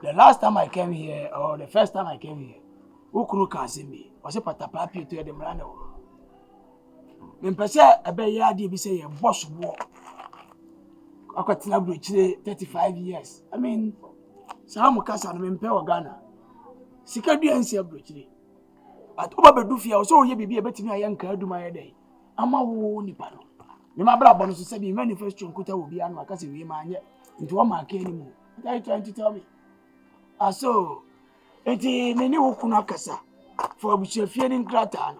The last time I came here, or the first time I came here, who couldn't see me? Was a patapapi to the Milano. When Pesa a bay yard, be say a boss war. I got to 35 years. I mean, some Casa and Mempe Ghana. Sikadi and see a bridge. At Obabedufia, so ye be a betting a young girl do my day. I'm a woolly panel. My brother bonus said, manifest Kuta will be on my cousin, we man yet into one mark anymore. What are you trying to tell me? So, it is many who could casa for which you're fearing Cratano.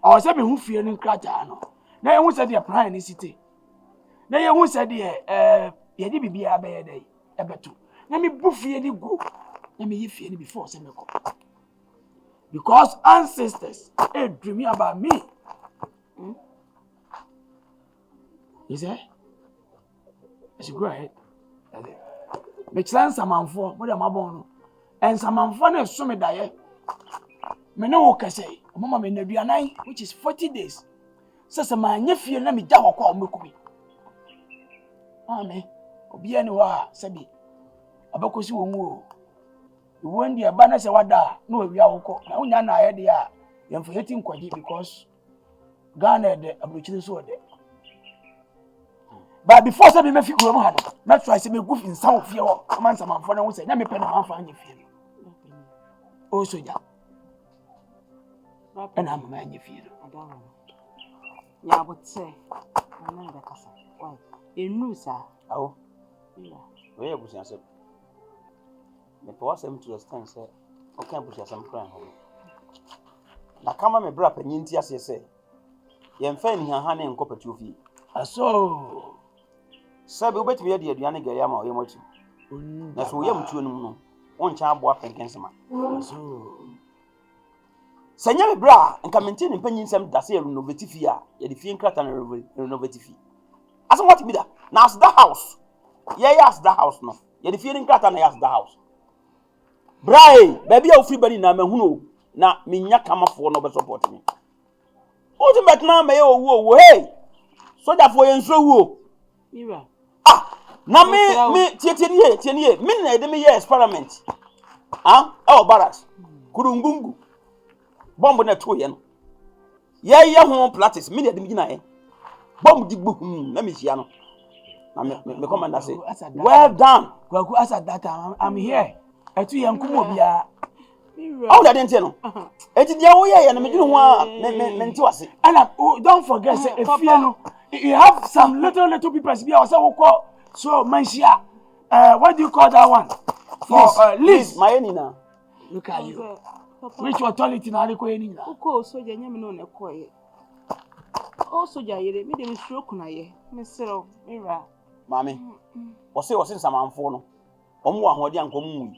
Or something who fearing Cratano. Now, who said the prime city? Now, who said the Yadi be a bear day, a better. Let me buffy any go. Let me fear before Seneco. Because ancestors are dreaming about me. Is it? I should go ahead. Make sense, some man for what am I born? And some man for so me die. Me no can say, Mama may be a night, which is 40 days. So some man, if you let me down or call me. Amen. Obi anywhere, Sabi. Abakosi won't when the abandon say what da, no, we are okay. Now, Nana, I had the forgetting quality because Ghana, the aboriginal so there. But before somebody may feel good, not try to be good in some of your commands. I'm for no say, let me pen a man you feel. Oh, so yeah. And I'm a man you feel. Yeah, I would say, I'm not a casa. Why? You knew, sir. Oh, where was your answer? The person to understand, sir. I can't push some crime. Now, come on, my brother, and you say, you're finding her honey and copper to feet. So. Sabe ubeti we de aduane gari ama oye mochi na so yam tuo no no won cha abo apenkensema so sanya me bra nka maintain mpanyin nsem dase renovate fi a ye de fi nkrata na renovate fi asa what me da na as the house as the house no ye de fi nkrata na as the house bra baby a free body na mahunu na menya kamafo no be support me ultimate na me owo hey soja fo ye nso wo Mira. Na me tienie me na de me ye experiment barracks kurungungu bomb na to ye no ye ho practice me de me gina ye bomb digbu na me hia no na me commander say well done Kwaku as at that time I'm here etu ye nkumo bia how that didn't no eti dia wo ye na me dwene ho a me nti wase and don't forget say if you have some little people be I say so mansia what do you call that one for list my enina look at you which authority na ko enina uko soja nyame no na koye o soja yere me dem stroke na ye me sero mira mami o se samanfo no omo ahode anko mu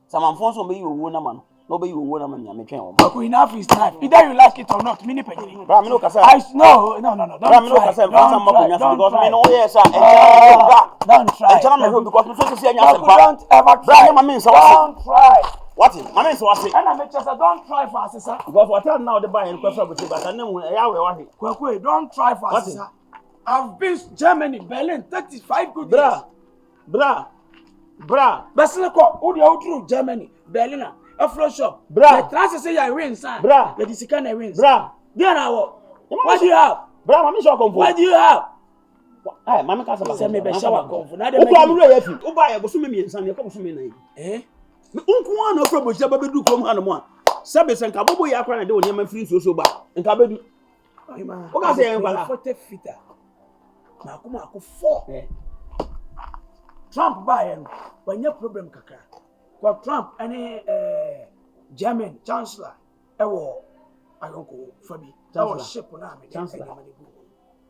samanfo so be yi owo na ma no be yi owo na ma nya me twen o but enough is time either you like it or not mini penny bra me no kasa no bra me no kasa because me no yes sir don't try because me so say anya sem don't ever try don't try what mama so say and I make sure don't try for assessor because what now the buy and question but I know ya we wa he Kwaku don't try for assessor I've been to Germany Berlin 35 good years bra Basileko who dey through Germany Berlin a flow shop bra the trans say you win sir bra the discount wins bra there now what do you have bra mama so come for what do you have eh mama ka say me be shower come for na dey ko amru ya fi o ba ya bo so me miensan ne ko bo so me nan unku an ofro bo jaba bedu krom ha no mo a sabe senka bobo ya akra na de oni ma free so ba nka bedu o ka say en kwala 40 feet na kuma ko 4 Trump buy when your problem kakra for Trump any German chancellor ewo ayonko fabi that was ship na me chancellor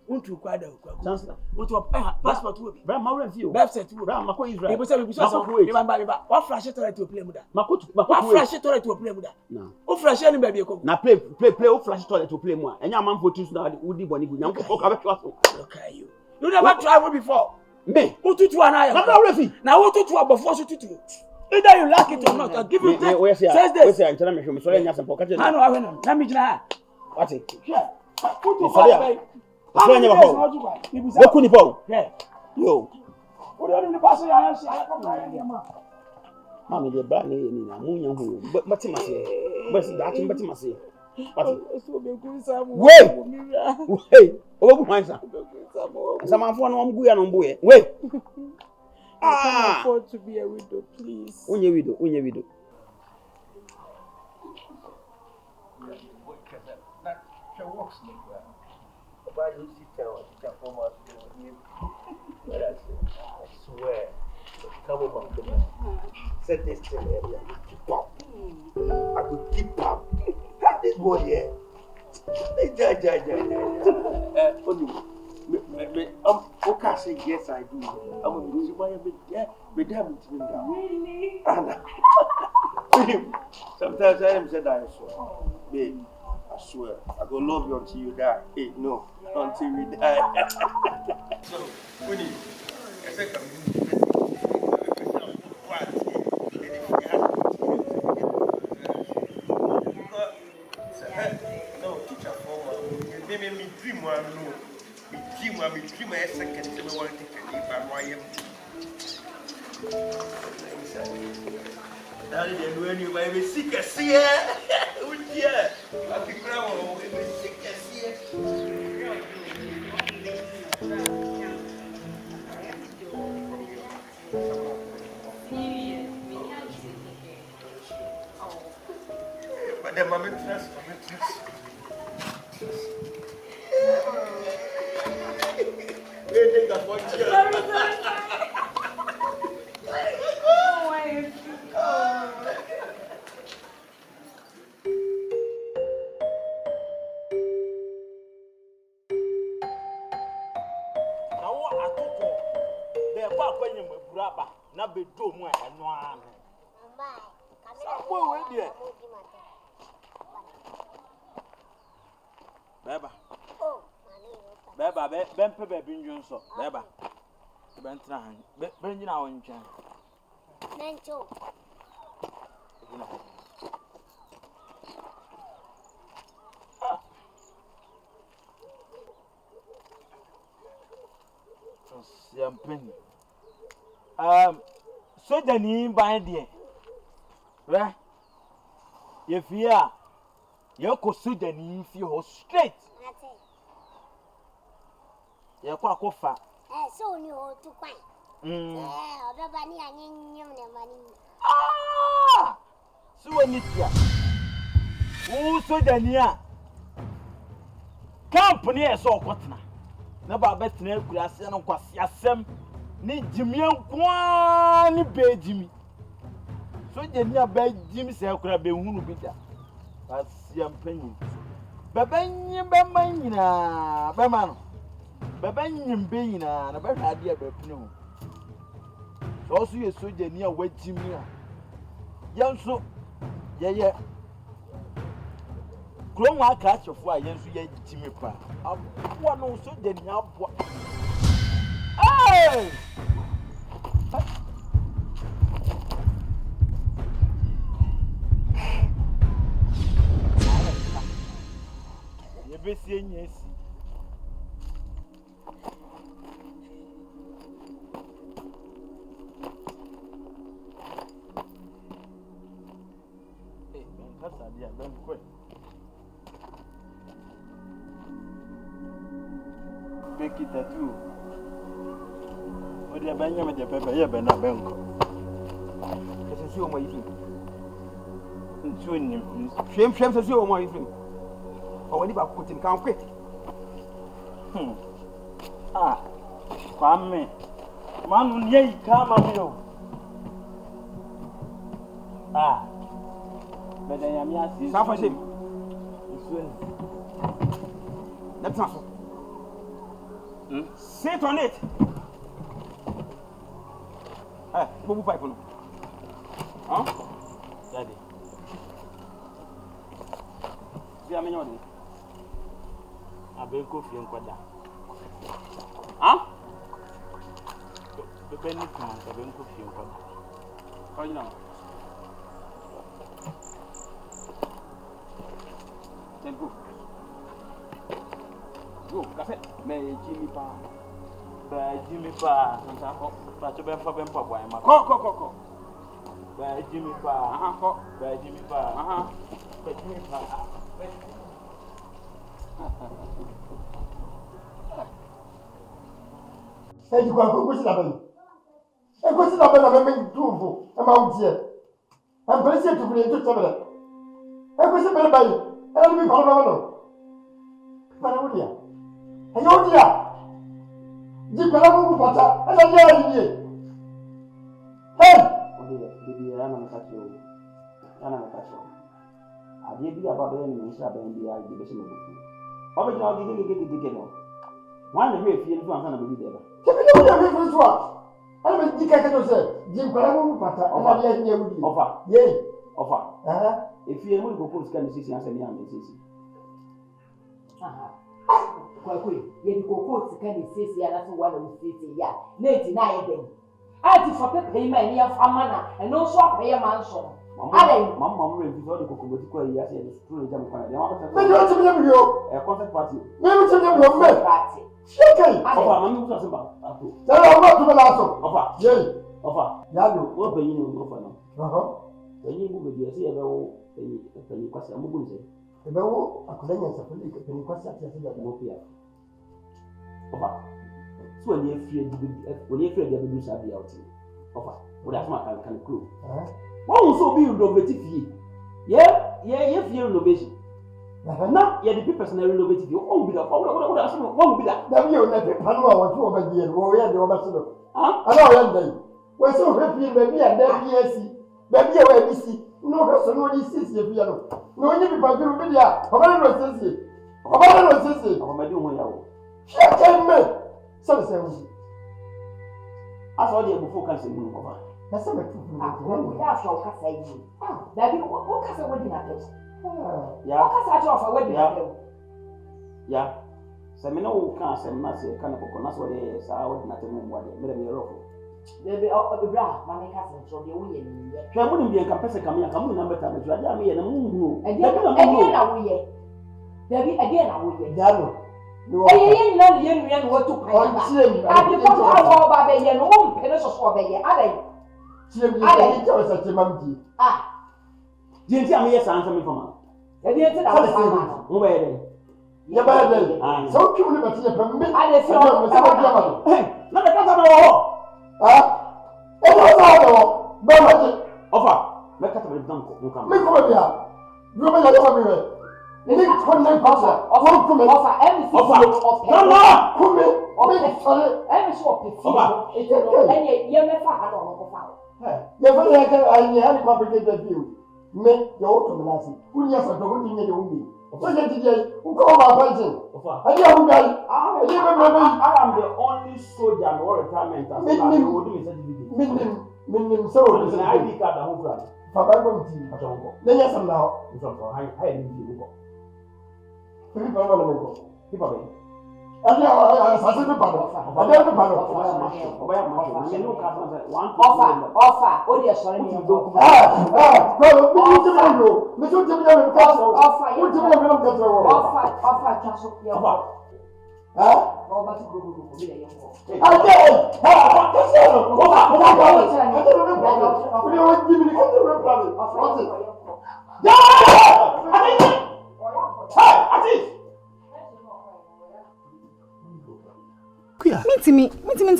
untu kwada Kwaku chancellor untu passport wo bi bra ma wra fi o website wo bra ma ko Israel e bo say so ba what flash to play mu da what flash to play mu da na o flash ni ba bi ko na play o flash to play mu a enya man for tunes na udi boni gu nyanko ko ka be so okay you never travel before me ututu anaya na bra wra fi na ututu abofo so tutu either you like it or not I'll give you this 6 days we say anchana me hwe so enya sempo ka je na no ahwe no na mi gina what yeah ututu sorry so enya ba ko we ku ni po yeah yo o do ni pass ya si ala ko ma ya ma Mammy, the brand name, I'm moving who, but Matimasi, but that's Matimasi. Wait, oh, my son. Some phone on Guyan on boy. Wait. I can't afford to be a widow, please. When you widow. I swear. Come on, set this thing area. Keep up. I could keep up. Have this boy here. Okay, say yes, I do. I'm a musician. Yeah, but damn it, sometimes I am said I swear. Babe, I swear. I go love you until you die. Hey, no, until we die. So, Winnie, I said, no, teacher, me dream one, no. Me dream a second, to one thing, but why am I? When you may be sick as here, oh dear, I think I will be sick as here. But the moment trust. Beba, Ben Pebe Binjon so, Beba. Bentran, Benjin on Chan. Mencho. Champagne. So the name by the right? If you are, you could see the name if you straight. You quite offer. So you to quite. Everybody, I need money. Ah, so when it's here. Who so the near company is so cotton. Never bet no grass and quasiasem. Ni Jimmy and Kwani Bay Jimmy. So the near bed Jimmy said, could have been who be there. That's champagne. Babany Bamina, Baman. Babany Bayina, and a better idea about no. So also you saw the near wet Jimmy. Young so, yeah. Clone my catch of why you see Jimmy Pa. I want also the near what. Hey! You be saying yes. Hey, that's idea. Don't quit. Make it a two. What the Benjamin the paper here, but not Benko. Let's see what you think. Shame to see what you think. Or when you are putting can't quit. Ah, Kwame. Man, ye come on. Ah, but I am yes. Suffer him. That's not. Sit on it. Bobu pipe no. Huh? Daddy. See how many on it? Abenko fi nkwada. Huh? The penny can abenko fi nkwada. How you know? Then go. Go, that's it. May Jimmy Pa. By Jimmy Pa. But you been for boy. Go. Jimmy Pa. Jimmy Pa. Jimmy Pa. Hey, you go go sit down. Hey, go sit down and make proof. I'm out here. I'm blessed to be into trouble. Hey, go sit down. I'll be following. Parawodia. Hey, you dear. The Parawu Pata, and I hear you. Hey! I did be about the enemy, and I give us a book. What would you get? One great field from Hannah Bediide. Tell me what you're going to do. I'm a dick. Jim Parawu Pata, and I hear you. Offer. Yea. Offer. If you will go put scan the city and say, I'm a city. Kwakwe, ye go quote the kind of city, and that's one of the city, yeah. Late night then. I did for payment near Famana, and also pay a mansion. Mamma, before the Cocoa, yes, it's true. Maybe what's the name of you? A concert party. Maybe what's the name of your party? Okay. Tell her what to the last offer. Yea. Offer. Yadu. What pay you offer now? When you move with the penny question, I'm going to say. The Beau, a colonial of the penny question, Quapiah. Offer. So when you're afraid the abuse of the outing. Offer. Well, that's my kind of clue. What will so be innovative? Yeah, fear innovation. Now, the people are innovative. You won't be that. What will be that? Now, you let the Panama or two over the warrior, the ambassador. I know them. We're so happy, baby, and then BSC. Baby, where we see. No person who is sissy piano. No, you be back to India. About sissy. About sissy. I'm a doing well. Shut up, so the same. I saw the before canceling over. That's not true. We have your Casay. Baby, what can I wedding at this? Yeah. What can I offer wedding at you? Yeah. Semino can't say, Massy, kind of coconuts where they are out in the moon, what they made a miracle. Baby, the bra, my cousin, so the women. There wouldn't be a capacity coming and coming number time. You are me and a moon. Again, I will. Baby, again, I will. Dano. No, I didn't know what to pay. I did not know about the yen, one penny or the other. I was a Timothy. Ah, didn't tell me yes, answer me from I didn't know. Where? Yeah, so cute, but you're from me. I didn't know. Hey, not the cat It was all Berma offer. Make a dunk. You come. Make over here. You may not be Make content offer everything. Offer. Come in. Every swap is and you never had on. You have a complicated view. Make your automacy. Who yes, I don't think you so today, who call my person? I am the only soldier in all retirement. Minim so I ID card the whole brand. Papa, then yes, I'm now. I didn't see you. People, I Offer. Oh, dear, sorry. Meet me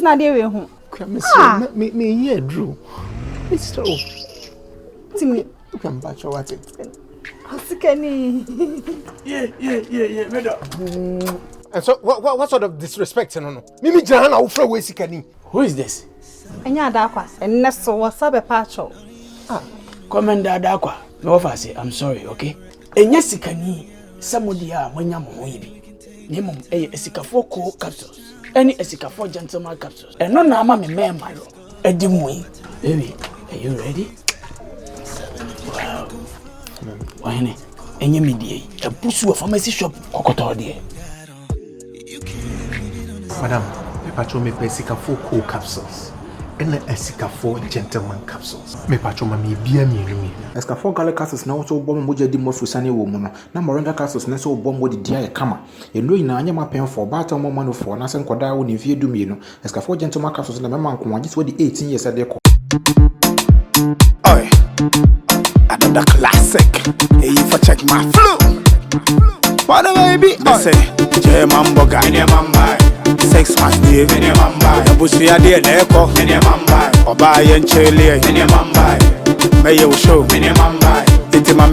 not there. Me here, Drew. Mr. Timmy, you can batch your water. Yeah, madam. And so, what sort of disrespect? No. Mimi Jana, who from Wesikani? Who is this? Anya Dakwa, and Nesto was a patcho. Commander Dakwa, no offer, I'm sorry, okay? And yes, you can somebody when you're maybe. Name a Sikafo capsules. Any Sikafo gentleman capsules. And no Nama me member. A dimway. Baby, are you ready? Wow. Why, and you media, a push to a pharmacy shop, Cocoto, dear. Madam, me patcho me Sikafo capsules. And a Sikafo gentleman capsules. Me patcho me be a me. Escafo gala capsules na so bomb moja di mo fusane wo mu no. Na moringa capsules na so bomb wo di dia kama. Eno ina anya mapen for bata mo manu for na se nkoda wo ne fie dumi no. Escafo gentleman capsules na me man ko agi so di 18 years ade ko. Oi. another classic. Hey, if I check my flow. What a baby. I say, J Mamboga. In your mamba. 6 months, baby. In your mamba. The bussy idea, Echo. In your mamba. Or buy and chili. In your mamba. May you show. In your mamba. It's my